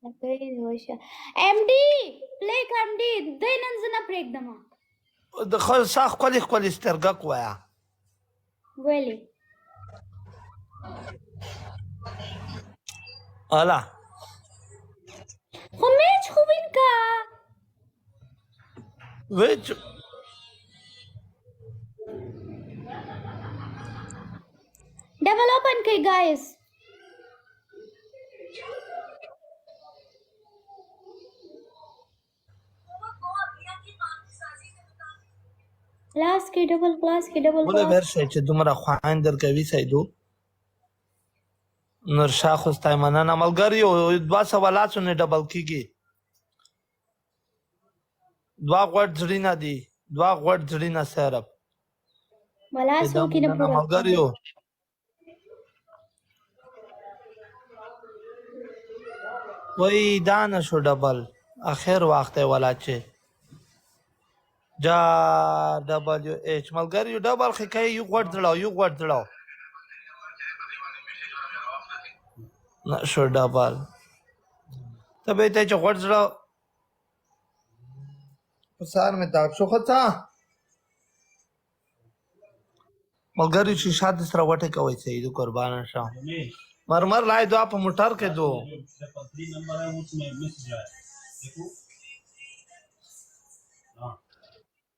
एमडी प्लेक MD دای نن زه نه پرېږدم د سا ښکلې ښکلې سترګک وایه ولې اله خو میچ خو وین کا ویچ ډبل اوپن کوي ګایز کلاس کې ډبل کلاس کې ډبل ولې ورشئ چې دومره خواهان درکوي سیدو نورشاه خو ستا مننه ملګریو 200 لاسو نه ډبل کېږي 2 غوړ زړینه دي 2 غوړ زړینه صرف ملاسو کې نه پوره ملګریو وای دا نه شو ډبل اخر وخت ولا چې جا ډبلیو ایچ ملګریو ډبل خې کوي یو غوړ زړاو یو غوړ زړاو نه شو ډبل ته به ته چې غوړ زړاو پسار مې دا شو خطا ملګری چې شاده سره وټه کوي سیدو قربان شم مرمر لای دعا په موټر کې دو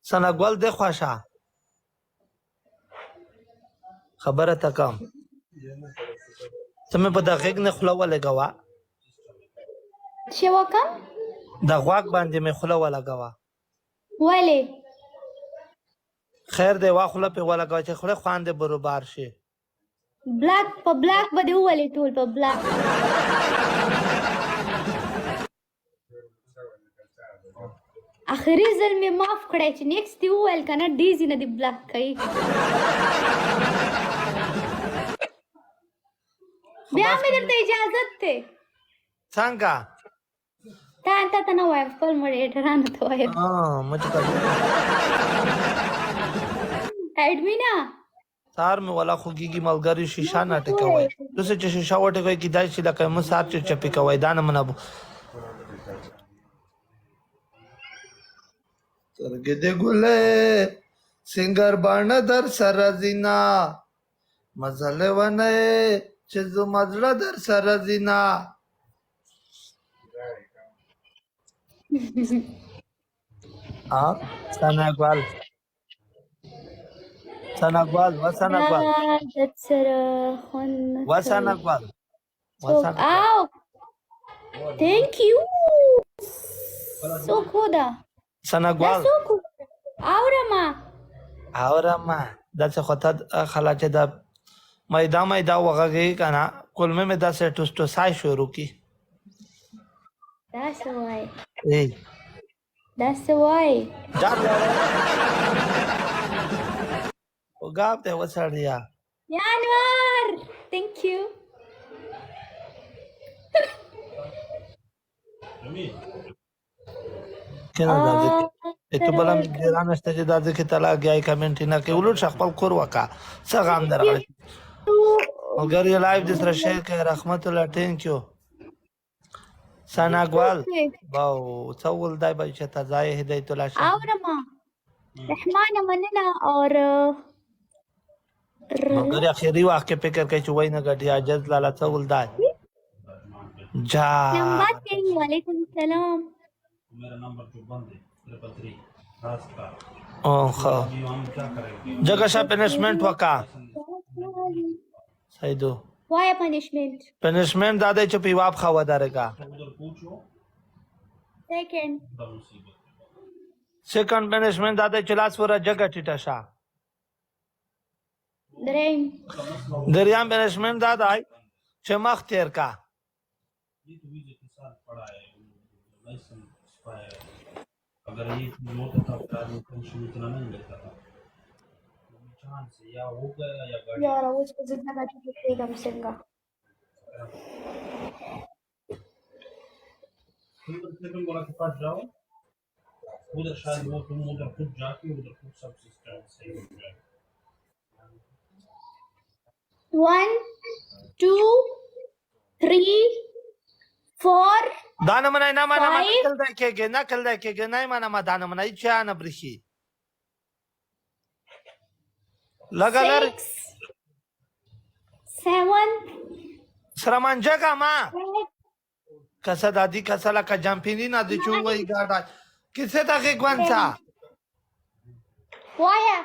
سنګول د خوښه خبره تکم سمې په دقیق نه خلوه لګوا چې وکم د غواک باندې مې خلوه لګوا ولې خیر دی واخله په ولګوا چې خله خواندې برابر شي بلاک په بلاک باندې ولې ټول په بلاک اخري ځل مې معاف کړی چې نیکسټ دی وویل کنه ډیزي نه دی بلاک کوي بیا مې درته اجازت دی څنګه تا ته نه وایم خپل مډریټرانو ته وایم مجھے اډمینا سار مې ولا خوږیږي ملګری شیشه نه ټکوي دوسه چې شیشه وټکوي کیدای شي لکه مو سات چې چپی کوي دا نه منابو سترګې دې ګلې سنگر باڼه در سره زینا مزله ونه چې زما زړه در سره زینا سنګوال سنګوال وسنګوال سره خون وسنګوال او thank you so good سنګوال اورما دا څه خطا خلا چې دا مېدا وغږی کنه کلمه مې دا سه ټوسټو سای شروع کی that's why ای that's why وګاب ته وسړیا Yanwar thank you کنه دا ته بل مې ګران است چې دا ځکه طلاق غي کمنټ نه کې ولور شخپل کور وکا څنګه غام درغلی اگر یو لایو د سره شیر کې رحمت الله ثانک یو سناګوال واو څول دای به چې تزای هدایت الله شه اورما رحمان مننا اور مگر اخیری واقع کې فکر کوي چې وای نه غټیا جز لاله څول دای جا نمبر کې وعلیکم السلام मेरा नंबर जो बंद है 333 रात का اوه हम क्या करेंगे जगह शा पनिशमेंट वका Saido why a punishment punishment दादा चुप वाप खावा दारेगा उधर पूछो second तब मुसीबत सेकंड पनिशमेंट दादा चलास वरा जगह टिटाशा dream दरियाम पनिशमेंट दादा चमक तेर का ये तो वीजे के साथ पड़ा है लाइसेंस एक्सपायर अगर ये होता था तो आदमी पेंशन इतना नहीं लेता था चांस से या हो गया या गाड़ी यार वो जितना बैठे एकदम सिंगा सेकंड वाला के पास जाओ उधर शायद वो तुम उधर खुद जाके उधर खुद सब सिस्टम सही हो जाए 1 2 3 4 دا نه منای نه منه Five. نقل دا کېږي نقل دا کېږي نه منه ما دا نه منه چا نه برشي لګا لر 6 7 سرمانجګه ما کسا دادی کسا لا کا جامپینی نه دي چو وای ګاډا کیسه تا کې ګوانسا وایا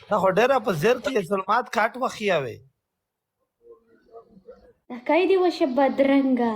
دا هډرا په زیر کې ظلمات کاټ وخیا وي دا کای دی وشه بدرنګا